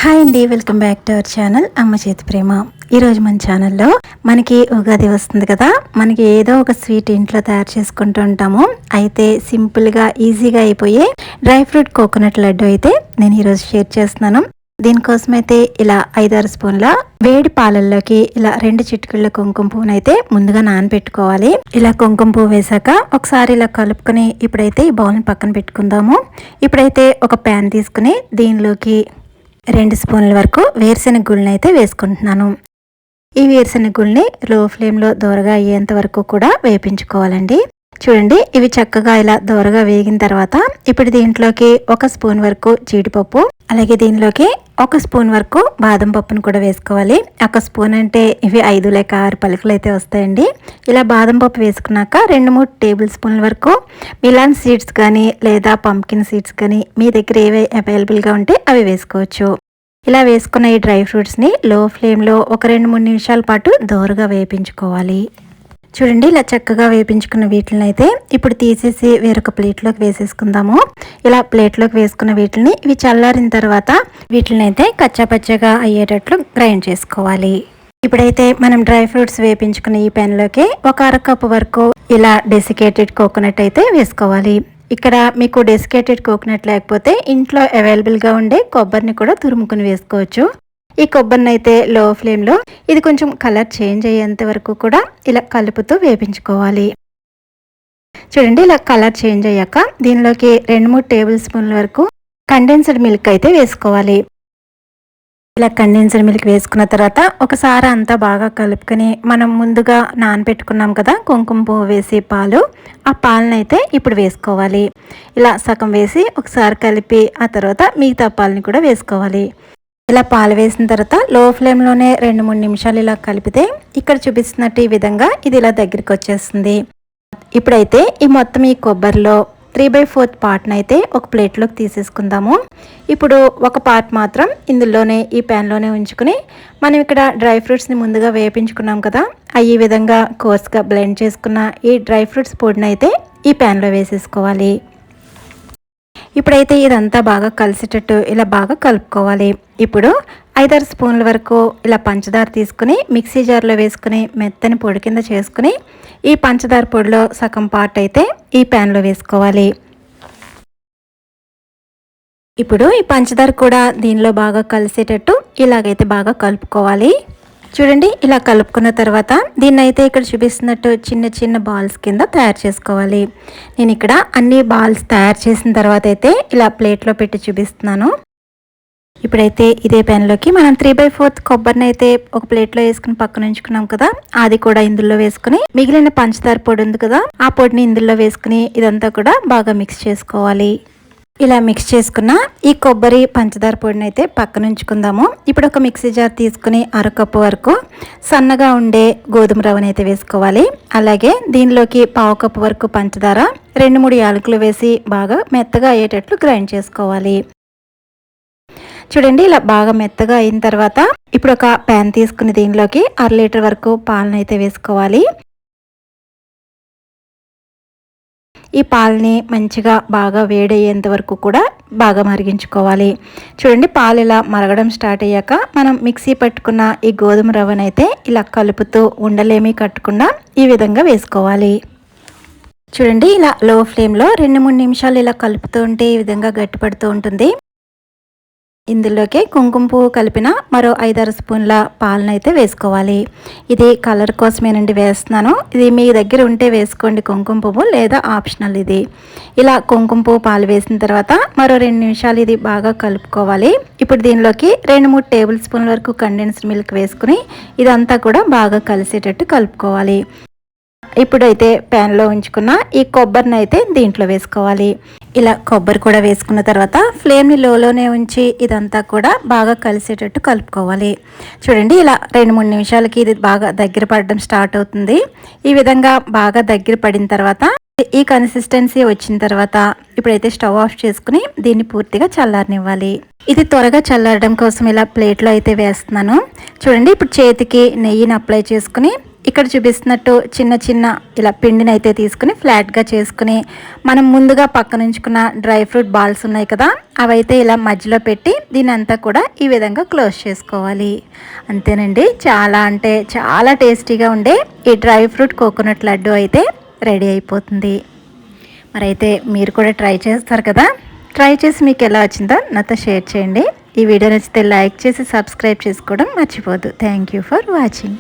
Hi అండి, welcome back to our channel అమ్మ చేతి ప్రేమ. ఈరోజు మన ఛానల్లో మనకి ఉగాది వస్తుంది కదా, మనకి ఏదో ఒక స్వీట్ ఇంట్లో తయారు చేసుకుంటూ ఉంటాము. అయితే సింపుల్గా ఈజీగా అయిపోయే డ్రై ఫ్రూట్ కోకోనట్ లడ్డు అయితే నేను ఈరోజు షేర్ చేస్తున్నాను. దీనికోసం అయితే ఇలా 5-6 స్పూన్ల వేడి పాలల్లోకి ఇలా 2 చిటికెళ్ళ కుంకుమ పువ్వును అయితే ముందుగా నానబెట్టుకోవాలి. ఇలా కుంకుమ పువ్వు వేసాక ఒకసారి ఇలా కలుపుకొని ఇప్పుడైతే ఈ బౌల్ని పక్కన పెట్టుకుందాము. ఇప్పుడైతే ఒక ప్యాన్ తీసుకుని దీనిలోకి 2 స్పూన్ల వరకు వేరుశెనగ గుళ్ళని అయితే వేసుకుంటున్నాను. ఈ వేరుశెనగ గుళ్ళని లో ఫ్లేమ్లో దోరగా అయ్యేంత వరకు కూడా వేపించుకోవాలండి. చూడండి, ఇవి చక్కగా ఇలా దోరగా వేగిన తర్వాత ఇప్పుడు దీంట్లోకి 1 స్పూన్ వరకు జీడిపప్పు, అలాగే దీనిలోకి 1 స్పూన్ వరకు బాదం పప్పును కూడా వేసుకోవాలి. 1 స్పూన్ అంటే ఇవి 5 లేక 6 పలుకులు అయితే వస్తాయండి. ఇలా బాదం పప్పు వేసుకున్నాక 2-3 టేబుల్ స్పూన్ల వరకు మిలాన్ సీడ్స్ కానీ లేదా పంప్కిన్ సీడ్స్ కానీ మీ దగ్గర ఏవి అవైలబుల్గా ఉంటే అవి వేసుకోవచ్చు. ఇలా వేసుకున్న ఈ డ్రై ఫ్రూట్స్ని లో ఫ్లేమ్లో ఒక 2-3 నిమిషాల పాటు దోరగా వేపించుకోవాలి. చూడండి, ఇలా చక్కగా వేపించుకున్న వీటిని అయితే ఇప్పుడు తీసేసి వేరొక ప్లేట్లోకి వేసేసుకుందాము. ఇలా ప్లేట్లోకి వేసుకున్న వీటిని ఇవి చల్లారిన తర్వాత వీటిని అయితే కచ్చాపచ్చగా అయ్యేటట్లు గ్రైండ్ చేసుకోవాలి. ఇప్పుడైతే మనం డ్రై ఫ్రూట్స్ వేపించుకున్న ఈ పెన్లోకి 1 అరకప్పు వరకు ఇలా డెసికేటెడ్ కోకోనట్ అయితే వేసుకోవాలి. ఇక్కడ మీకు డెసికేటెడ్ కోకోనట్ లేకపోతే ఇంట్లో అవైలబుల్గా ఉండే కొబ్బరిని కూడా తురుముకుని వేసుకోవచ్చు. ఈ కొబ్బరిని అయితే లో ఫ్లేమ్లో ఇది కొంచెం కలర్ చేంజ్ అయ్యేంత వరకు కూడా ఇలా కలుపుతూ వేపించుకోవాలి. చూడండి, ఇలా కలర్ చేంజ్ అయ్యాక దీనిలోకి 2-3 టేబుల్ స్పూన్ల వరకు కండెన్స్డ్ మిల్క్ అయితే వేసుకోవాలి. ఇలా కండెన్స్డ్ మిల్క్ వేసుకున్న తర్వాత ఒకసారి అంతా బాగా కలుపుకొని మనం ముందుగా నానబెట్టుకున్నాం కదా కుంకుమ పువ్వు వేసి పాలు, ఆ పాలను అయితే ఇప్పుడు వేసుకోవాలి. ఇలా సగం వేసి ఒకసారి కలిపి ఆ తర్వాత మిగతా పాలని కూడా వేసుకోవాలి. ఇలా పాలు వేసిన తర్వాత లో ఫ్లేమ్లోనే 2-3 నిమిషాలు ఇలా కలిపితే ఇక్కడ చూపిస్తున్నట్టు ఈ విధంగా ఇది ఇలా దగ్గరికి వచ్చేస్తుంది. ఇప్పుడైతే ఈ కొబ్బరిలో 3/4 పార్ట్ని అయితే ఒక ప్లేట్లోకి తీసేసుకుందాము. ఇప్పుడు ఒక పార్ట్ మాత్రం ఇందులోనే ఈ ప్యాన్లోనే ఉంచుకుని మనం ఇక్కడ డ్రై ఫ్రూట్స్ని ముందుగా వేపించుకున్నాం కదా, ఈ విధంగా కోర్స్గా బ్లెండ్ చేసుకున్న ఈ డ్రై ఫ్రూట్స్ పొడిని అయితే ఈ ప్యాన్లో వేసేసుకోవాలి. ఇప్పుడైతే ఇదంతా బాగా కలిసేటట్టు ఇలా బాగా కలుపుకోవాలి. ఇప్పుడు 5-6 స్పూన్ల వరకు ఇలా పంచదార తీసుకుని మిక్సీ జార్లో వేసుకుని మెత్తని పొడి కింద చేసుకుని ఈ పంచదార పొడిలో సగం పార్ట్ అయితే ఈ ప్యాన్లో వేసుకోవాలి. ఇప్పుడు ఈ పంచదార కూడా దీనిలో బాగా కలిసేటట్టు ఇలాగైతే బాగా కలుపుకోవాలి. చూడండి, ఇలా కలుపుకున్న తర్వాత దీన్ని అయితే ఇక్కడ చూపిస్తున్నట్టు చిన్న చిన్న బాల్స్ కింద తయారు చేసుకోవాలి. నేను ఇక్కడ అన్ని బాల్స్ తయారు చేసిన తర్వాత అయితే ఇలా ప్లేట్లో పెట్టి చూపిస్తున్నాను. ఇప్పుడైతే ఇదే ప్యాన్లోకి మనం 3/4 కొబ్బరిని అయితే ఒక ప్లేట్లో వేసుకుని పక్కన ఉంచుకున్నాం కదా, అది కూడా ఇందులో వేసుకుని మిగిలిన పంచదార పొడి ఉంది కదా ఆ పొడిని ఇందులో వేసుకుని ఇదంతా కూడా బాగా మిక్స్ చేసుకోవాలి. ఇలా మిక్స్ చేసుకున్న ఈ కొబ్బరి పంచదార పొడిని అయితే పక్కన ఉంచుకుందాము. ఇప్పుడు ఒక మిక్సీ జార్ తీసుకుని 1/2 కప్పు వరకు సన్నగా ఉండే గోధుమ రవ్వని అయితే వేసుకోవాలి. అలాగే దీనిలోకి 1/2 కప్పు వరకు పంచదార, 2-3 యాలకులు వేసి బాగా మెత్తగా అయ్యేటట్లు గ్రైండ్ చేసుకోవాలి. చూడండి, ఇలా బాగా మెత్తగా అయిన తర్వాత ఇప్పుడు ఒక ప్యాన్ తీసుకుని దీనిలోకి 1/2 లీటర్ వరకు పాలను అయితే వేసుకోవాలి. ఈ పాలని మంచిగా బాగా వేడయ్యేంత వరకు కూడా బాగా మరిగించుకోవాలి. చూడండి, పాలు ఇలా మరగడం స్టార్ట్ అయ్యాక మనం మిక్సీ పట్టుకున్న ఈ గోధుమ రవ్వను అయితే ఇలా కలుపుతూ ఉండలేమీ కట్టకుండా ఈ విధంగా వేసుకోవాలి. చూడండి, ఇలా లో ఫ్లేమ్లో 2-3 నిమిషాలు ఇలా కలుపుతూ ఉంటే ఈ విధంగా గట్టిపడుతూ ఉంటుంది. ఇందులోకి కుంకుమ పువ్వు కలిపిన మరో 5-6 స్పూన్ల పాలను అయితే వేసుకోవాలి. ఇది కలర్ కోసమేనండి వేస్తున్నాను. ఇది మీ దగ్గర ఉంటే వేసుకోండి కుంకుమ పువ్వు, లేదా ఆప్షనల్ ఇది. ఇలా కుంకుమ పువ్వు పాలు వేసిన తర్వాత మరో 2 నిమిషాలు ఇది బాగా కలుపుకోవాలి. ఇప్పుడు దీనిలోకి 2-3 టేబుల్ స్పూన్ల వరకు కండెన్స్డ్ మిల్క్ వేసుకుని ఇదంతా కూడా బాగా కలిసేటట్టు కలుపుకోవాలి. ఇప్పుడైతే ప్యాన్లో ఉంచుకున్న ఈ కొబ్బరిని అయితే దీంట్లో వేసుకోవాలి. ఇలా కొబ్బరి కూడా వేసుకున్న తర్వాత ఫ్లేమ్ని లోలోనే ఉంచి ఇదంతా కూడా బాగా కలిసేటట్టు కలుపుకోవాలి. చూడండి, ఇలా 2-3 నిమిషాలకి ఇది బాగా దగ్గర పడడం స్టార్ట్ అవుతుంది. ఈ విధంగా బాగా దగ్గర పడిన తర్వాత ఈ కన్సిస్టెన్సీ వచ్చిన తర్వాత ఇప్పుడైతే స్టవ్ ఆఫ్ చేసుకుని దీన్ని పూర్తిగా చల్లారనివ్వాలి. ఇది త్వరగా చల్లారడం కోసం ఇలా ప్లేట్లో అయితే వేస్తున్నాను. చూడండి, ఇప్పుడు చేతికి నెయ్యిని అప్లై చేసుకుని ఇక్కడ చూపిస్తున్నట్టు చిన్న చిన్న ఇలా పిండిని అయితే తీసుకుని ఫ్లాట్గా చేసుకుని మనం ముందుగా పక్కన ఉంచుకున్న డ్రై ఫ్రూట్ బాల్స్ ఉన్నాయి కదా, అవైతే ఇలా మధ్యలో పెట్టి దీని అంతా కూడా ఈ విధంగా క్లోజ్ చేసుకోవాలి. అంతేనండి, చాలా అంటే చాలా టేస్టీగా ఉండే ఈ డ్రై ఫ్రూట్ కోకోనట్ లడ్డు అయితే రెడీ అయిపోతుంది. మరైతే మీరు కూడా ట్రై చేస్తారు కదా. ట్రై చేసి మీకు ఎలా వచ్చిందో నాతో షేర్ చేయండి. ఈ వీడియో నచ్చితే లైక్ చేసి సబ్స్క్రైబ్ చేసుకోవడం మర్చిపోద్దు. Thank you for watching.